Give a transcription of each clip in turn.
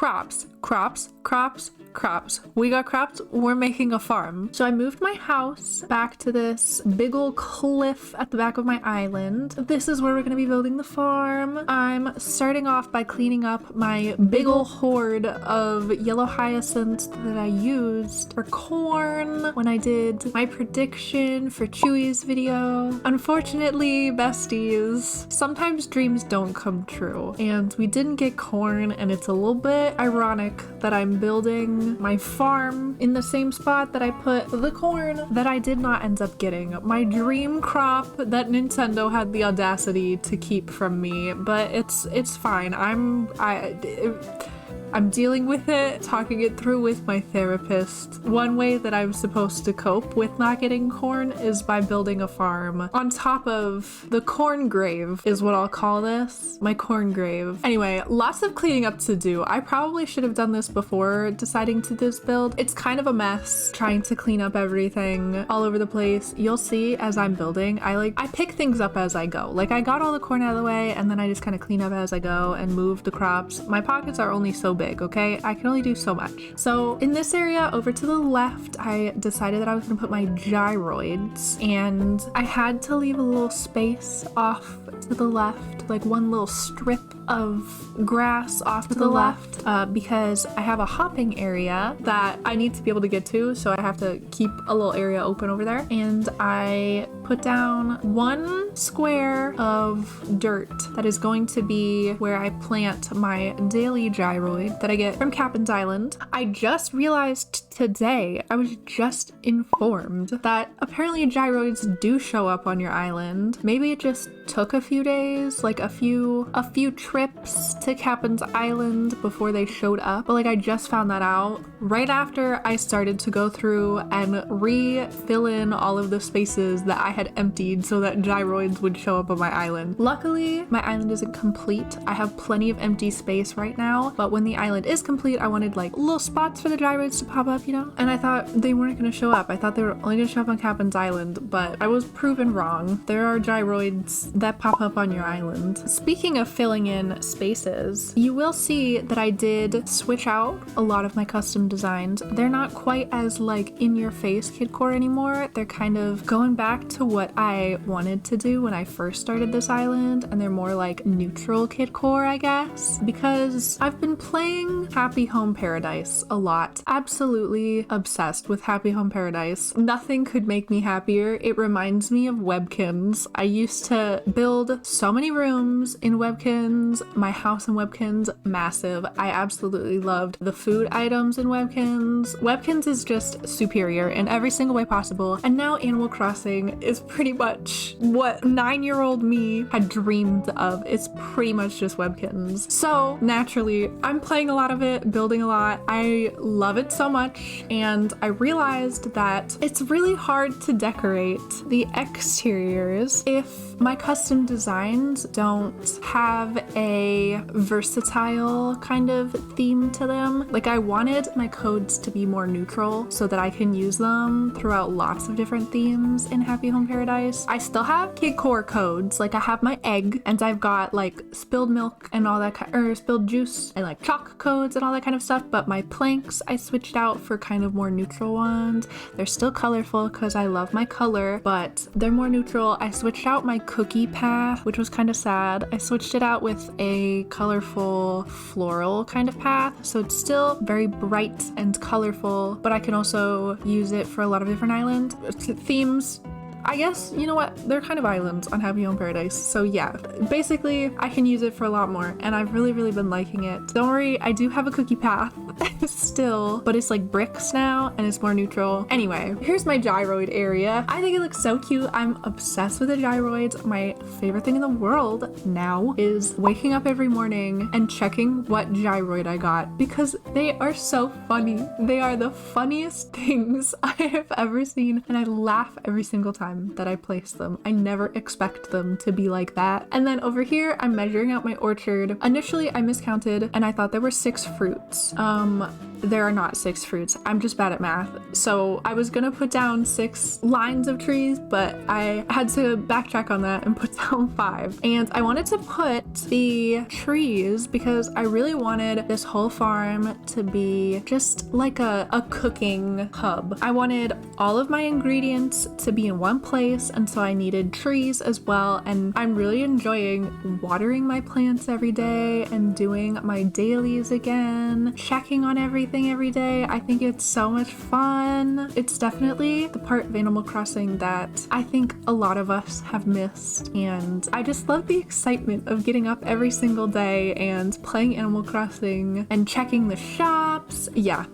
crops, crops, crops, crops. We got crops, we're making a farm. So I moved my house back to this big old cliff at the back of my island. This is where we're gonna be building the farm. I'm starting off by cleaning up my big old hoard of yellow hyacinths that I used for corn when I did my prediction for Chewy's video. Unfortunately, besties, sometimes dreams don't come true, and we didn't get corn, and it's a little bit ironic that I'm building my farm in the same spot that I put the corn that I did not end up getting. My dream crop that Nintendo had the audacity to keep from me, but it's fine. I'm dealing with it, talking it through with my therapist. One way that I'm supposed to cope with not getting corn is by building a farm on top of the corn grave is what I'll call this. My corn grave. Anyway, lots of cleaning up to do. I probably should have done this before deciding to do this build. It's kind of a mess trying to clean up everything all over the place. You'll see as I'm building, I pick things up as I go. Like I got all the corn out of the way and then I just kind of clean up as I go and move the crops. My pockets are only so big, okay? I can only do so much. So in this area over to the left, I decided that I was gonna put my gyroids, and I had to leave a little space off to the left, like one little strip of grass off to the left, because I have a hopping area that I need to be able to get to, so I have to keep a little area open over there. And I put down one square of dirt that is going to be where I plant my daily gyroid that I get from Captain's Island. I just realized today, I was just informed that apparently gyroids do show up on your island. Maybe it just took a few days, like a few trips to Captain's Island before they showed up. But like I just found that out right after I started to go through and refill in all of the spaces that I had emptied so that gyroids would show up on my island. Luckily, my island isn't complete. I have plenty of empty space right now, but when the island is complete, I wanted like little spots for the gyroids to pop up, you know? And I thought they weren't gonna show up. I thought they were only gonna show up on Captain's Island, but I was proven wrong. There are gyroids that pop up on your island. Speaking of filling in spaces, you will see that I did switch out a lot of my custom designs. They're not quite as like in your face Kidcore anymore. They're kind of going back to what I wanted to do when I first started this island, and they're more like neutral Kidcore, I guess, because I've been playing Happy Home Paradise a lot. Absolutely obsessed with Happy Home Paradise. Nothing could make me happier. It reminds me of Webkinz. I used to build so many rooms in Webkinz. My house in Webkinz, massive. I absolutely loved the food items in Webkinz. Webkinz is just superior in every single way possible. And now Animal Crossing is pretty much what 9-year-old me had dreamed of. It's pretty much just Webkinz. So naturally, I'm playing a lot of it, building a lot. I love it so much, and I realized that it's really hard to decorate the exteriors if my custom designs don't have a versatile kind of theme to them. Like I wanted my codes to be more neutral so that I can use them throughout lots of different themes in Happy Home Paradise. I still have Kidcore codes. Like I have my egg, and I've got like spilled milk and all that or spilled juice and like chalk codes and all that kind of stuff, but my planks I switched out for kind of more neutral ones. They're still colorful because I love my color, but they're more neutral. I switched out my cookie path, which was kind of sad. I switched it out with a colorful floral kind of path, so it's still very bright and colorful, but I can also use it for a lot of different island themes. I guess, you know what, they're kind of islands on Happy Home Paradise, so yeah, basically I can use it for a lot more, and I've really been liking it. Don't worry, I do have a cookie path still, but it's like bricks now and it's more neutral. Anyway, here's my gyroid area. I think it looks so cute. I'm obsessed with the gyroids. My favorite thing in the world now is waking up every morning and checking what gyroid I got, because they are so funny. They are the funniest things I have ever seen, and I laugh every single time that I place them. I never expect them to be like that. And then over here, I'm measuring out my orchard. Initially, I miscounted and I thought there were 6 fruits. there are not 6 fruits. I'm just bad at math. So I was gonna put down 6 lines of trees, but I had to backtrack on that and put down 5. And I wanted to put the trees because I really wanted this whole farm to be just like a cooking hub. I wanted all of my ingredients to be in one place, and so I needed trees as well. And I'm really enjoying watering my plants every day and doing my dailies again, checking on everything every day. I think it's so much fun. It's definitely the part of Animal Crossing that I think a lot of us have missed, and I just love the excitement of getting up every single day and playing Animal Crossing and checking the shops. Yeah,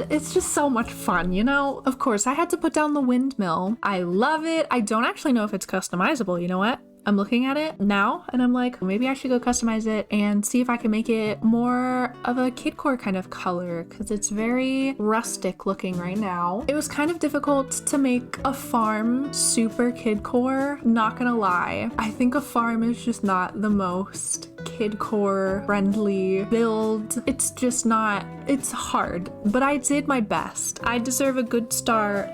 it's just so much fun, you know? Of course, I had to put down the windmill. I love it. I don't actually know if it's customizable, you know what? I'm looking at it now and I'm like, maybe I should go customize it and see if I can make it more of a Kidcore kind of color, because it's very rustic looking right now. It was kind of difficult to make a farm super Kidcore, not gonna lie. I think a farm is just not the most Kidcore friendly build. It's just not, it's hard, but I did my best. I deserve a good star,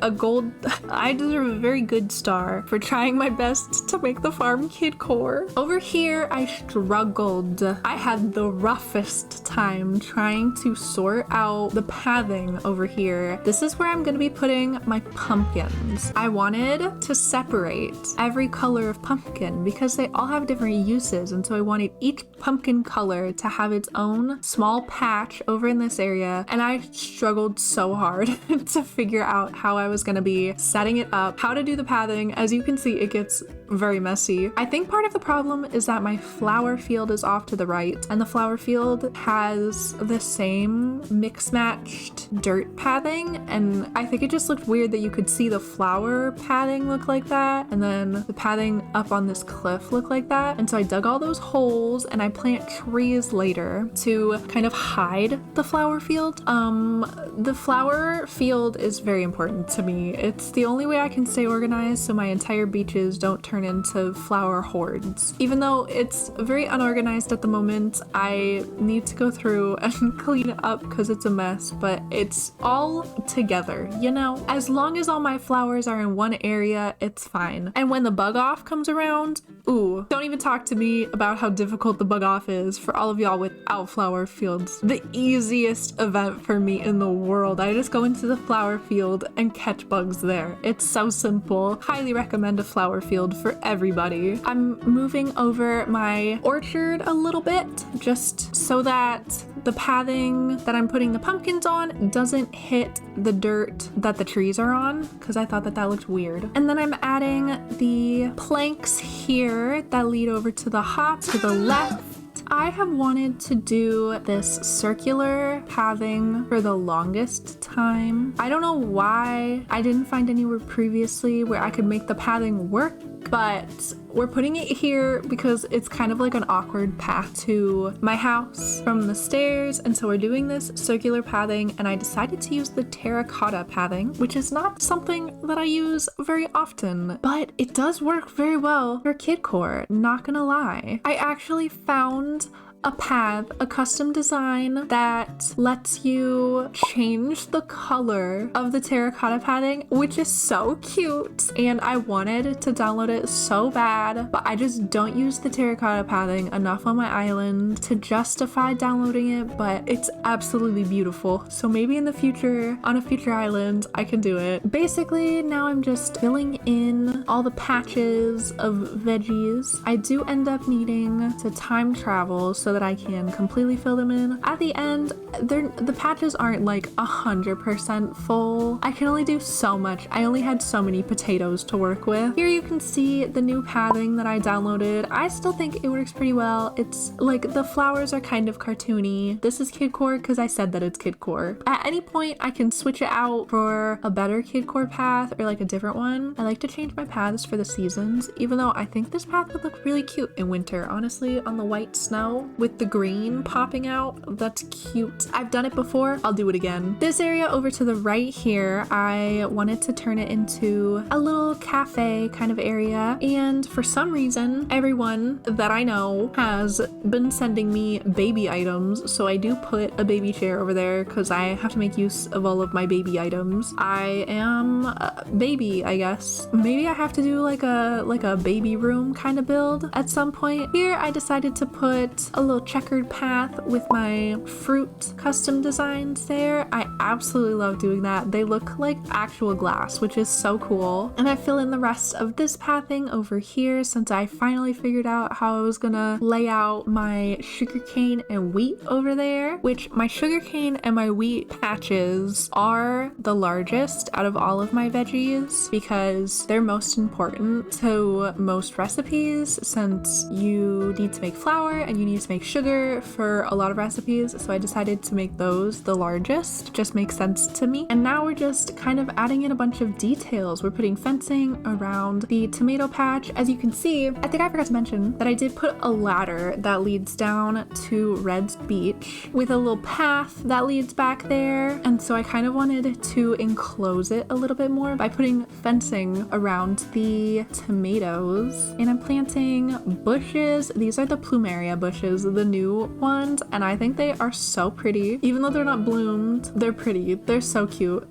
a gold. I deserve a very good star for trying my best to make the farm Kidcore. Over here, I struggled. I had the roughest time trying to sort out the pathing over here. This is where I'm gonna be putting my pumpkins. I wanted to separate every color of pumpkin because they all have different uses, and so I wanted each pumpkin color to have its own small patch over in this area, and I struggled so hard to figure out how I was gonna be setting it up, how to do the pathing. As you can see, it gets very messy. I think part of the problem is that my flower field is off to the right, and the flower field has the same mix-matched dirt pathing, and I think it just looked weird that you could see the flower pathing look like that, and then the pathing up on this cliff look like that. And so I dug all those holes and I plant trees later to kind of hide the flower field. The flower field is very important to me. It's the only way I can stay organized so my entire beaches don't turn into flower hordes. Even though it's very unorganized at the moment, I need to go through and clean it up because it's a mess, but it's all together, you know? As long as all my flowers are in one area, it's fine. And when the bug off comes around, ooh, don't even talk to me about how difficult the bug off is for all of y'all without flower fields. The easiest event for me in the world. I just go into the flower field and catch bugs there. It's so simple. Highly recommend a flower field for everybody. I'm moving over my orchard a little bit just so that the pathing that I'm putting the pumpkins on doesn't hit the dirt that the trees are on, because I thought that that looked weird. And then I'm adding the planks here that lead over to the hop to the left. I have wanted to do this circular pathing for the longest time. I don't know why I didn't find anywhere previously where I could make the pathing work, but we're putting it here because it's kind of like an awkward path to my house from the stairs, and so we're doing this circular pathing, and I decided to use the terracotta pathing, which is not something that I use very often, but it does work very well for Kidcore, not gonna lie. I actually found a path, a custom design that lets you change the color of the terracotta pathing, which is so cute, and I wanted to download it so bad, but I just don't use the terracotta pathing enough on my island to justify downloading it, but it's absolutely beautiful. So maybe in the future, on a future island, I can do it. Basically, now I'm just filling in all the patches of veggies. I do end up needing to time travel so that I can completely fill them in. At the end, the patches aren't like 100% full. I can only do so much. I only had so many potatoes to work with. Here you can see the new pathing that I downloaded. I still think it works pretty well. It's like the flowers are kind of cartoony. This is Kidcore because I said that it's Kidcore. At any point, I can switch it out for a better Kidcore path or like a different one. I like to change my path paths for the seasons, even though I think this path would look really cute in winter. Honestly, on the white snow with the green popping out, that's cute. I've done it before, I'll do it again. This area over to the right here, I wanted to turn it into a little cafe kind of area, and for some reason, everyone that I know has been sending me baby items, so I do put a baby chair over there because I have to make use of all of my baby items. I am a baby, I guess. Maybe I have to do like a baby room kind of build at some point. Here I decided to put a little checkered path with my fruit custom designs there. I absolutely love doing that. They look like actual glass, which is so cool. And I fill in the rest of this pathing over here since I finally figured out how I was gonna lay out my sugarcane and wheat over there, which my sugarcane and my wheat patches are the largest out of all of my veggies because they're most important to most recipes, since you need to make flour and you need to make sugar for a lot of recipes. So I decided to make those the largest. Just makes sense to me. And now we're just kind of adding in a bunch of details. We're putting fencing around the tomato patch. As you can see, I think I forgot to mention that I did put a ladder that leads down to Red's Beach with a little path that leads back there. And so I kind of wanted to enclose it a little bit more by putting fencing around the tomatoes. And I'm planting bushes. These are the plumeria bushes, the new ones, and I think they are so pretty. Even though they're not bloomed, they're pretty. They're so cute.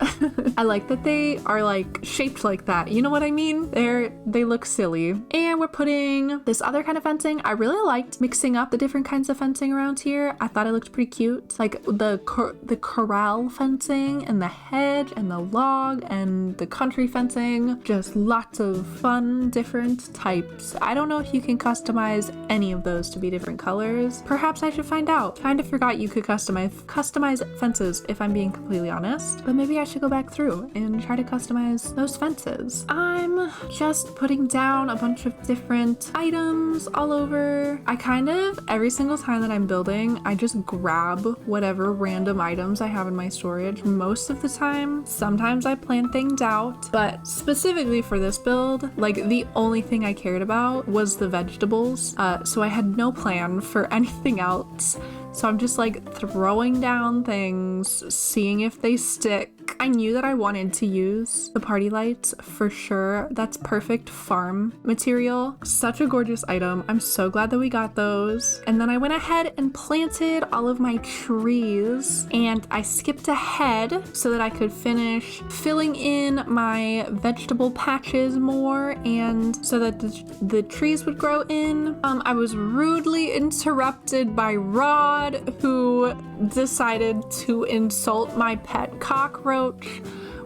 I like that they are like shaped like that. You know what I mean? They look silly. And we're putting this other kind of fencing. I really liked mixing up the different kinds of fencing around here. I thought it looked pretty cute. Like the corral fencing and the hedge and the log and the country fencing. Just lots of fun different types. I don't know if you can customize any of those to be different colors. Perhaps I should find out. Kind of forgot you could customize fences, if I'm being completely honest. But maybe I should go back through and try to customize those fences. I'm just putting down a bunch of different items all over. I kind of, every single time that I'm building, I just grab whatever random items I have in my storage most of the time. Sometimes I plan things out, but specifically for this build, like the only thing I cared about was the vegetables. So I had no plan for anything else. So I'm just like throwing down things, seeing if they stick. I knew that I wanted to use the party lights for sure. That's perfect farm material. Such a gorgeous item. I'm so glad that we got those. And then I went ahead and planted all of my trees, and I skipped ahead so that I could finish filling in my vegetable patches more and so that the trees would grow in. I was rudely interrupted by Rod, who decided to insult my pet cockroach,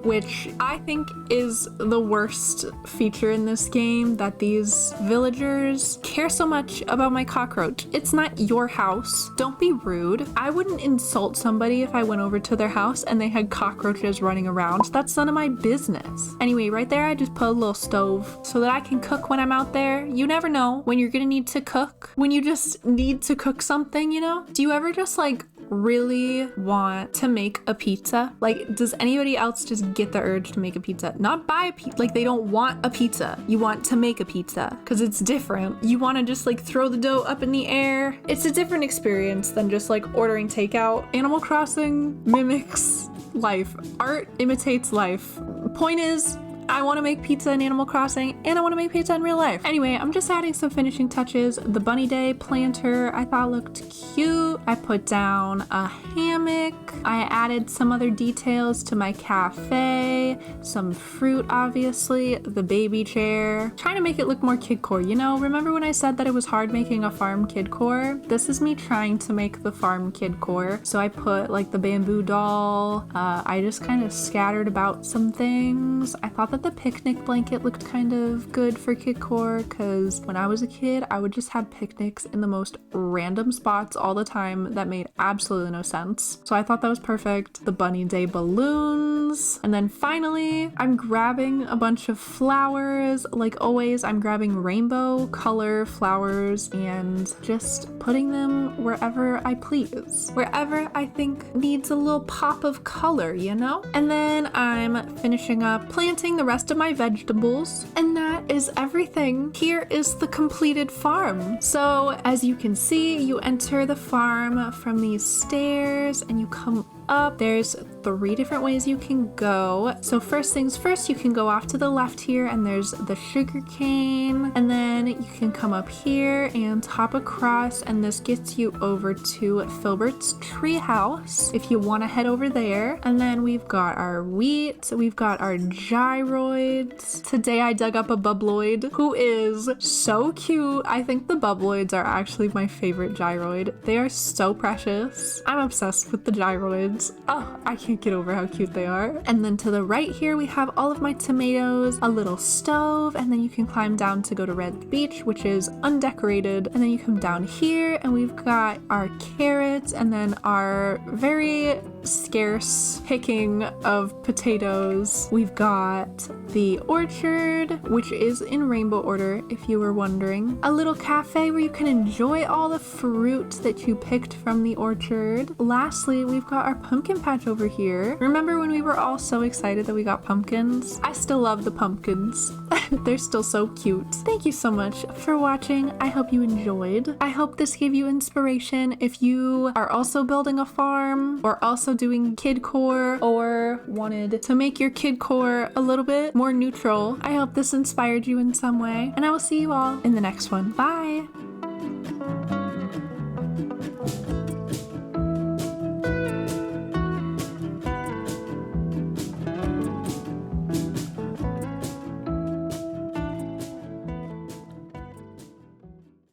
which I think is the worst feature in this game, that these villagers care so much about my cockroach. It's not your house. Don't be rude. I wouldn't insult somebody if I went over to their house and they had cockroaches running around. That's none of my business. Anyway, right there, I just put a little stove so that I can cook when I'm out there. You never know when you're gonna need to cook, when you just need to cook something, you know? Do you ever just like really want to make a pizza? Like, does anybody else just get the urge to make a pizza? Not buy a pizza. Like, they don't want a pizza. You want to make a pizza because it's different. You want to just like throw the dough up in the air. It's a different experience than just like ordering takeout. Animal Crossing mimics life. Art imitates life. Point is, I want to make pizza in Animal Crossing and I want to make pizza in real life. Anyway, I'm just adding some finishing touches. The Bunny Day planter I thought looked cute. I put down a hammock. I added some other details to my cafe, some fruit obviously, the baby chair. Trying to make it look more Kidcore, you know? Remember when I said that it was hard making a farm Kidcore? This is me trying to make the farm Kidcore. So I put like the bamboo doll. I just kind of scattered about some things. I thought that the picnic blanket looked kind of good for Kidcore because when I was a kid, I would just have picnics in the most random spots all the time that made absolutely no sense. So I thought that was perfect. The Bunny Day balloons. pumpkins. And then finally, I'm grabbing a bunch of flowers. Like always, I'm grabbing rainbow color flowers and just putting them wherever I please. Wherever I think needs a little pop of color, you know? And then I'm finishing up planting the rest of my vegetables. And that is everything. Here is the completed farm. So as you can see, you enter the farm from these stairs and you come up. There's 3 different ways you can go. So first things first, you can go off to the left here and there's the sugar cane, and then you can come up here and hop across, and this gets you over to Filbert's treehouse if you want to head over there. And then we've got our wheat, we've got our gyroids. Today I dug up a bubbloid who is so cute. I think the bubbloids are actually my favorite gyroid. They are so precious. I'm obsessed with the gyroids. Oh, I can't get over how cute they are. And then to the right here, we have all of my tomatoes, a little stove, and then you can climb down to go to Red Beach, which is undecorated. And then you come down here and we've got our carrots and then our very scarce picking of potatoes. We've got the orchard, which is in rainbow order, if you were wondering. A little cafe where you can enjoy all the fruit that you picked from the orchard. Lastly, we've got our pumpkin patch over here. Remember when we were all so excited that we got pumpkins? I still love the pumpkins. They're still so cute. Thank you so much for watching. I hope you enjoyed. I hope this gave you inspiration if you are also building a farm or also doing Kidcore or wanted to make your Kidcore a little bit more neutral. I hope this inspired you in some way, and I will see you all in the next one. Bye!